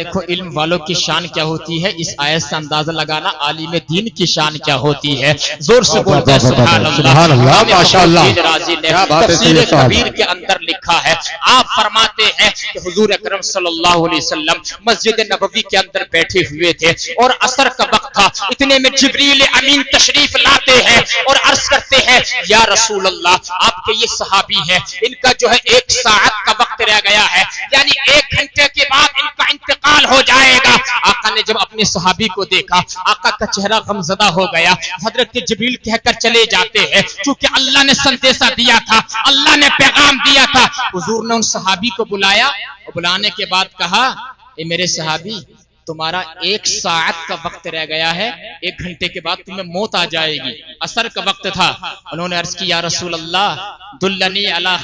دیکھو علم والوں کی شان کیا ہوتی ہے، اس آیت سے اندازہ لگانا عالم دین کی شان کیا ہوتی ہے۔ زور سے بولتے ہیں سبحان اللہ، ماشاءاللہ۔ تفسیر کبیر کے اندر لکھا ہے، آپ فرماتے ہیں کہ حضور اکرم صلی اللہ علیہ وسلم مسجد نبوی کے اندر بیٹھے ہوئے تھے اور عصر کا وقت تھا، اتنے میں جبریل امین تشریف لاتے ہیں اور عرض کرتے ہیں یا رسول اللہ، آپ کے یہ صحابی ہیں، ان کا جو ہے 1 ساعت کا وقت رہ گیا ہے، یعنی 1 گھنٹے کے بعد ان کا انتقال ہو جائے گا۔ آقا نے جب اپنے صحابی کو دیکھا، آقا کا چہرہ غمزدہ ہو گیا۔ حضرت جبریل کہہ کر چلے جاتے ہیں، چونکہ اللہ نے سندیشہ دیا تھا، اللہ نے پیغام دیا تھا۔ حضور نے ان صحابی کو بلایا اور بلانے کے بعد کہا، اے میرے صحابی، تمہارا 1 ساعت کا وقت رہ گیا ہے، 1 گھنٹے کے بعد تمہیں موت آ جائے گی۔ عصر کا وقت تھا۔ انہوں نے عرض کی یا رسول اللہ دلنی علی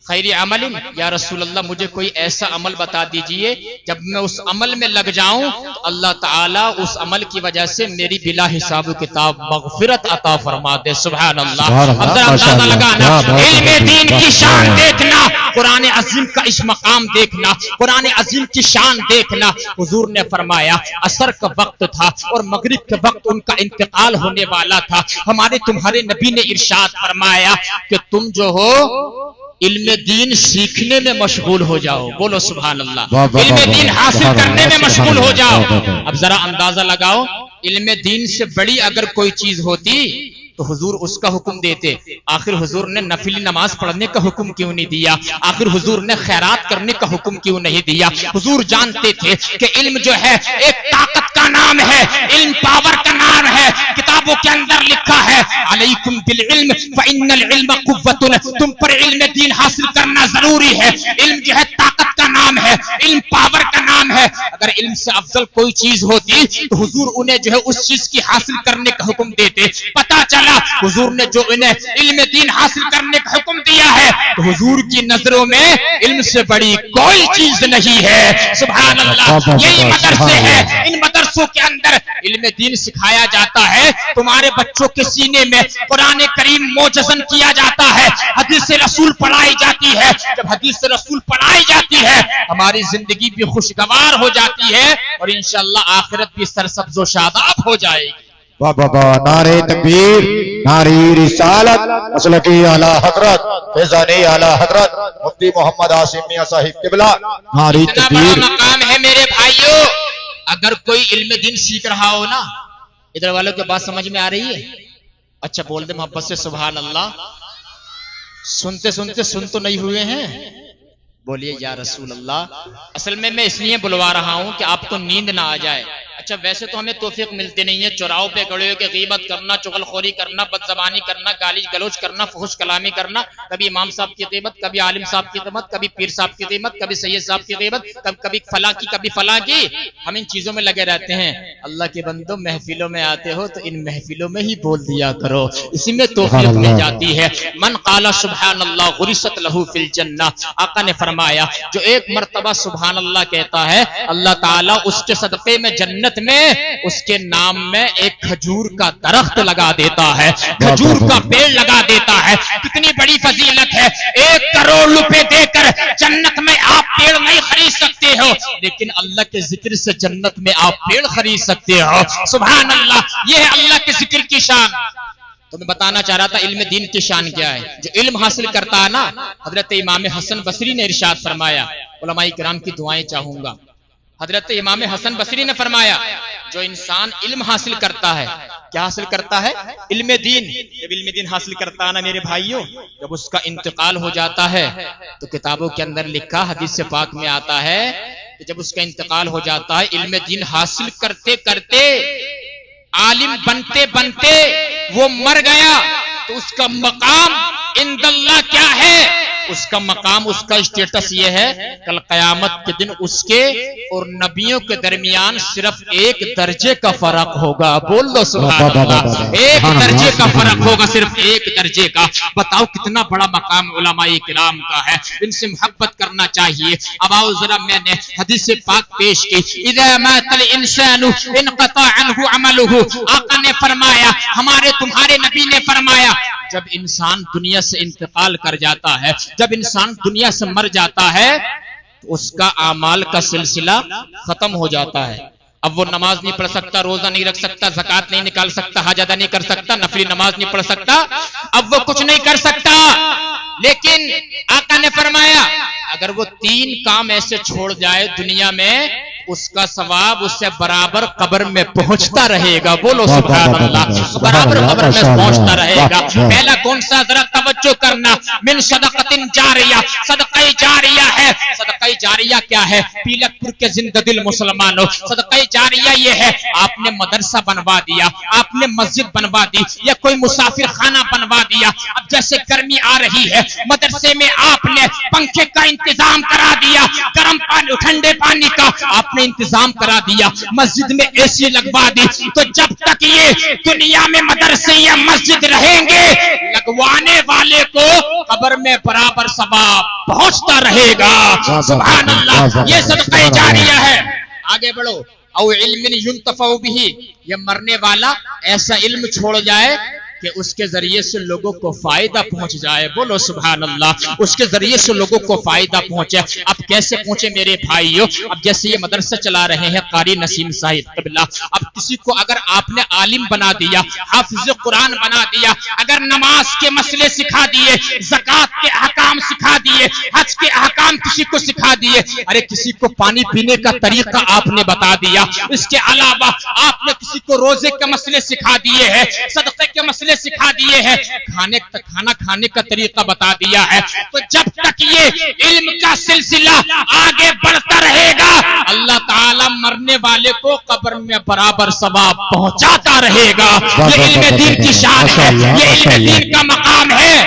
خیر عمل، یا رسول اللہ مجھے کوئی ایسا عمل بتا دیجئے جب میں اس عمل میں لگ جاؤں تو اللہ تعالیٰ اس عمل کی وجہ سے میری بلا حساب و کتاب مغفرت عطا فرما دے۔ سبحان اللہ۔ اب ذرا اندازہ لگانا، علم دین کی شان دیکھنا، قرآن عظیم کا اس مقام دیکھنا، قرآن عظیم کی شان دیکھنا۔ حضور نے فرمایا عصر کا وقت تھا اور مغرب کے وقت ان کا انتقال ہونے والا تھا۔ ہمارے تمہارے نبی نے ارشاد فرمایا کہ تم جو ہو علم دین سیکھنے میں مشغول ہو جاؤ۔ بولو سبحان اللہ۔ علم دین حاصل کرنے میں مشغول ہو جاؤ۔ اب ذرا اندازہ لگاؤ، علم دین سے بڑی اگر کوئی چیز ہوتی تو حضور اس کا حکم دیتے۔ آخر حضور نے نفلی نماز پڑھنے کا حکم کیوں نہیں دیا؟ آخر حضور نے خیرات کرنے کا حکم کیوں نہیں دیا؟ حضور جانتے تھے کہ علم جو ہے ایک طاقت کا نام ہے، علم پاور کا نام ہے۔ کتابوں کے اندر لکھا ہے علیکم بالعلم فإن العلم قوۃ، تم پر علم دین حاصل کرنا ضروری ہے۔ علم جو ہے طاقت کا نام ہے، علم پاور کا نام ہے۔ اگر علم سے افضل کوئی چیز ہوتی تو حضور انہیں جو ہے اس چیز کی حاصل کرنے کا حکم دیتے۔ پتہ چلا حضور نے جو انہیں علم دین حاصل کرنے کا حکم دیا ہے تو حضور کی نظروں میں علم سے بڑی کوئی چیز نہیں ہے۔ سبحان اللہ۔ یہی مدرسے ہیں، ان مدرسوں کے اندر علم دین سکھایا جاتا ہے، تمہارے بچوں کے سینے میں قرآن کریم موجزن کیا جاتا ہے، حدیث رسول پڑھائی جاتی ہے۔ جب حدیث رسول پڑھائی جاتی ہے ہماری زندگی بھی خوشگوار ہو جاتی ہے اور انشاءاللہ آخرت بھی سرسبز و شاداب ہو جائے گی۔ بابا نعرہ تکبیر، نعرہ رسالت، مسلکی اعلی حضرت فیضانی اعلی حضرت مفتی محمد عاصم میاں صاحب قبلہ، نعرہ تکبیر۔ اتنا بڑا مقام ہے میرے بھائیوں۔ اگر کوئی علم دین سیکھ رہا ہو نا، ادھر والوں کی بات سمجھ میں آ رہی ہے؟ اچھا بول دے محبت سے سبحان اللہ۔ سنتے سنتے سن تو نہیں ہوئے ہیں؟ بولیے یا رسول اللہ۔ اصل میں اس لیے بلوا رہا ہوں کہ آپ کو نیند نہ آ جائے۔ اچھا ویسے تو ہمیں توفیق ملتی نہیں ہے، چوراہوں پہ کھڑے ہو کے غیبت کرنا، چغل خوری کرنا، بد زبانی کرنا، گالی گلوچ کرنا، فحش کلامی کرنا، کبھی امام صاحب کی غیبت، کبھی عالم صاحب کی غیبت، کبھی پیر صاحب کی غیبت، کبھی سید صاحب کی غیبت، کبھی فلاں کی، کبھی فلاں کی۔ ہم ان چیزوں میں لگے رہتے ہیں۔ اللہ کے بندو محفلوں میں آتے ہو تو ان محفلوں میں ہی بول دیا کرو، اسی میں توفیق مل جاتی ہے۔ من قال سبحان اللہ غرست لہ فی الجنہ، آقا نے فرمایا جو 1 مرتبہ سبحان اللہ کہتا ہے اللہ تعالیٰ اس کے صدقے میں جنت میں اس کے نام میں ایک کھجور کا درخت لگا دیتا ہے، کھجور کا پیڑ لگا دیتا ہے۔ کتنی بڑی فضیلت ہے۔ 1 کروڑ روپے دے کر جنت میں آپ پیڑ نہیں خرید سکتے ہو، لیکن اللہ کے ذکر سے جنت میں آپ پیڑ خرید سکتے ہو۔ سبحان اللہ۔ یہ ہے اللہ کے ذکر کی شان۔ تو میں بتانا چاہ رہا تھا علم دین کی شان کیا ہے۔ جو علم حاصل کرتا ہے نا، حضرت امام حسن بصری نے ارشاد فرمایا، علماء کرام کی دعائیں چاہوں گا۔ حضرت امام حسن بصری نے فرمایا جو انسان علم حاصل کرتا ہے، کیا حاصل کرتا ہے؟ علم دین۔ جب علم دین حاصل کرتا ہے نا میرے بھائیوں، جب اس کا انتقال ہو جاتا ہے تو کتابوں کے اندر لکھا، حدیث پاک میں آتا ہے کہ جب اس کا انتقال ہو جاتا ہے علم دین حاصل کرتے کرتے، عالم بنتے بنتے وہ مر گیا تو اس کا مقام عند اللہ کیا ہے؟ اس کا مقام، اس کا اسٹیٹس یہ ہے کل قیامت کے دن اس کے اور نبیوں کے درمیان صرف 1 درجے کا فرق ہوگا۔ بول دو سبحان اللہ۔ 1 درجے کا فرق ہوگا، صرف 1 درجے کا۔ بتاؤ کتنا بڑا مقام علماء کرام کا ہے، ان سے محبت کرنا چاہیے۔ اب آؤ ذرا میں نے حدیث پاک پیش کی، اذا مات الانسان انقطع عنه عمله، آقا نے فرمایا، ہمارے تمہارے نبی نے فرمایا جب انسان دنیا سے انتقال کر جاتا ہے، جب انسان دنیا سے مر جاتا ہے اس کا اعمال کا سلسلہ ختم ہو جاتا ہے. اب وہ نماز نہیں پڑھ سکتا، روزہ نہیں رکھ سکتا، زکات نہیں نکال سکتا، حج ادا نہیں کر سکتا، نفلی نماز نہیں پڑھ سکتا، اب وہ کچھ نہیں کر سکتا. لیکن آقا نے فرمایا اگر وہ 3 کام ایسے چھوڑ جائے دنیا میں، اس کا ثواب اس سے برابر قبر میں پہنچتا رہے گا. بولو سبحان اللہ. برابر قبر میں پہنچتا رہے گا. پہلا کون سا؟ ذرا توجہ کرنا. من صدقۃ جاریہ، صدقہ جاریہ ہے. صدقہ جاریہ کیا ہے؟ پیلک پور کے زندہ دل مسلمانوں، صدقہ جاریہ یہ ہے آپ نے مدرسہ بنوا دیا، آپ نے مسجد بنوا دی، یا کوئی مسافر خانہ بنوا دیا. اب جیسے گرمی آ رہی ہے، مدرسے میں آپ نے پنکھے کا انتظام کرا دیا، گرم پانی ٹھنڈے پانی کا آپ نے انتظام کرا دیا، مسجد میں اے سی لگوا دی. تو جب تک یہ دنیا میں مدرسے یا مسجد رہیں گے، لگوانے والے کو قبر میں برابر ثواب پہنچتا رہے گا. سبحان اللہ. یہ صدقہ جاریہ ہے. آگے بڑھو. او علم ينتفع به، یہ مرنے والا ایسا علم چھوڑ جائے کہ اس کے ذریعے سے لوگوں کو فائدہ پہنچ جائے. بولو سبحان اللہ. اس کے ذریعے سے لوگوں کو فائدہ پہنچے. اب کیسے پہنچے میرے بھائیو؟ اب جیسے یہ مدرسہ چلا رہے ہیں قاری نسیم صاحب قبلہ، اب کسی کو اگر آپ نے عالم بنا دیا، حافظ قرآن بنا دیا، اگر نماز کے مسئلے سکھا دیے، زکات کے احکام سکھا دیے، حج کے احکام کسی کو سکھا دیے، ارے کسی کو پانی پینے کا طریقہ آپ نے بتا دیا، اس کے علاوہ آپ نے کسی کو روزے کے مسئلے سکھا دیے ہیں، صدقے کے مسئلے سکھا دیے ہیں، کھانا کھانے کا طریقہ بتا دیا ہے، تو جب تک یہ علم کا سلسلہ آگے بڑھتا رہے گا، اللہ تعالی مرنے والے کو قبر میں برابر ثواب پہنچاتا رہے گا. یہ علم دین کی شان ہے، یہ علم دین کا مقام ہے.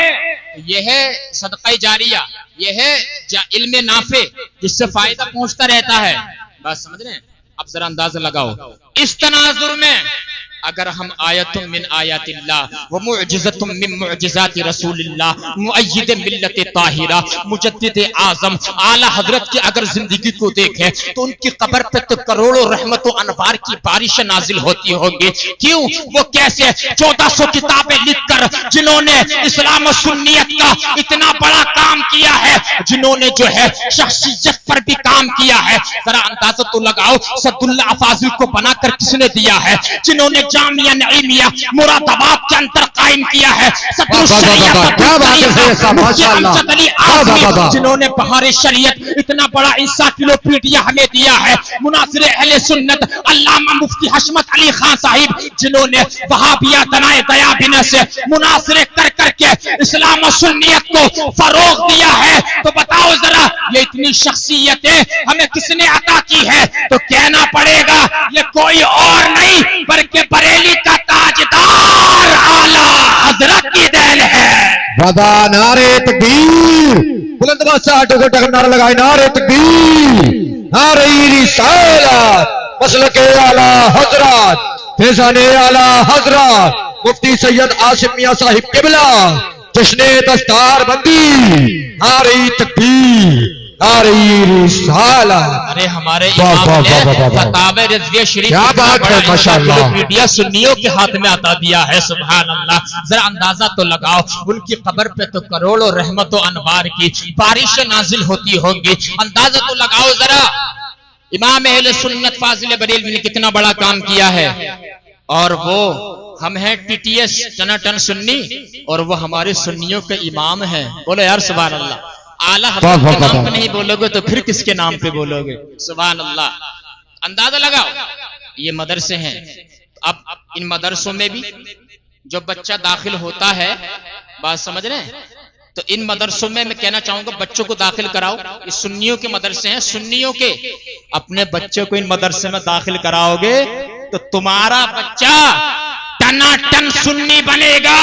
یہ ہے صدقہ جاریہ، یہ ہے علم نافع جس سے فائدہ پہنچتا رہتا ہے. بات سمجھ رہے ہیں؟ اب ذرا اندازہ لگاؤ. اس تناظر میں اگر ہم آیت من آیات اللہ و معجزت من معجزات رسول اللہ مؤید ملت طاہرہ مجدد اعظم اعلی حضرت کی اگر زندگی کو دیکھیں تو ان کی قبر پہ تو کروڑوں رحمت و انوار کی بارشیں نازل ہوتی ہوں گی. کیوں؟ وہ کیسے 1400 کتابیں لکھ کر جنہوں نے اسلام و سنیت کا اتنا بڑا کام کیا ہے، جنہوں نے جو ہے شخصیت پر بھی کام کیا ہے. ذرا اندازہ تو لگاؤ سعد اللہ افاضل کو بنا کر کس نے دیا ہے؟ جنہوں نے جامعہ نعیمیہ مراد آباد کے اندر قائم کیا ہے، جنہوں نے بہار شریعت اتنا بڑا انسائکلوپیڈیا ہمیں دیا ہے، مناظر اہل سنت علامہ مفتی حشمت علی خان صاحب جنہوں نے وہابیہ دنائے دیابنہ سے مناظرے کر کر کے اسلام و سنیت کو فروغ دیا ہے. تو بتاؤ ذرا یہ اتنی شخصیتیں ہمیں کس نے عطا کی ہے؟ تو کہنا پڑے گا یہ کوئی اور نہیں بلکہ بریلی کا تاجدار اعلی حضرت کی دین ہے. ودا نعرے تکبیر، بلند بادشاہ ٹکر نعرہ لگائے نعرے تکبیر، نعرہ رسالت، مسلک اعلی حضرت، فیضان اعلی حضرت مفتی سید عاصم میاں صاحب قبلہ، جشن دستار بندی، نعرہ تکبیر، نعرہ رسالت. ارے ہمارے امام نے فتاوی رضویہ شریف کیا بات ہے ماشاءاللہ، میڈیا سنیوں کے ہاتھ میں عطا دیا ہے. سبحان اللہ. ذرا اندازہ تو لگاؤ ان کی قبر پہ تو کروڑوں رحمت و انوار کی بارشیں نازل ہوتی ہوں گی. اندازہ تو لگاؤ ذرا امام اہل سنت فاضل بریلوی نے کتنا بڑا کام کیا ہے. اور وہ ہم ہیں ٹی ٹی ایس ٹناٹن سنی، اور وہ ہمارے سنیوں کے امام ہیں. بولو یار سبحان اللہ. اعلیٰ حضرت کے نام پہ نہیں بولو گے تو پھر کس کے نام پہ بولو گے؟ سبحان اللہ. اندازہ لگاؤ یہ مدرسے ہیں. اب ان مدرسوں میں بھی جو بچہ داخل ہوتا ہے، بات سمجھ رہے ہیں، تو ان مدرسوں میں کہنا چاہوں گا بچوں کو داخل کراؤ. یہ سنیوں کے مدرسے ہیں، سنیوں کے. اپنے بچوں کو ان مدرسے میں داخل کراؤ گے تو تمہارا بچہ ٹناٹن سنی بنے گا.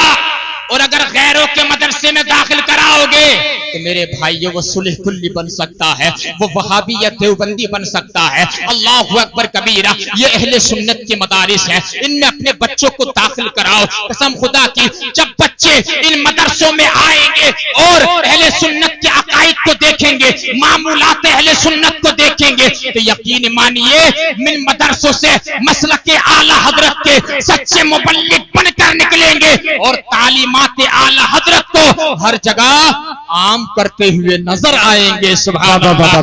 اور اگر غیروں کے مدرسے میں داخل کراؤ گے تو میرے بھائیوں وہ صلح کلی بن سکتا ہے، وہ وہابیت دیوبندی بن سکتا ہے. اللہ اکبر کبیرہ. یہ اہل سنت کے مدارس ہیں، ان میں اپنے بچوں کو داخل کراؤ. قسم خدا کی جب بچے ان مدرسوں میں آئیں گے اور اہل سنت کے عقائد کو دیکھیں گے، معمولات اہل سنت کو دیکھیں گے، تو یقین مانیے من مدرسوں سے مسلک اعلی حضرت کے سچے مبلغ بن کر نکلیں گے اور تعلیمات اعلی حضرت کو ہر جگہ عام کرتے ہوئے نظر آئیں گے. سبحان اللہ.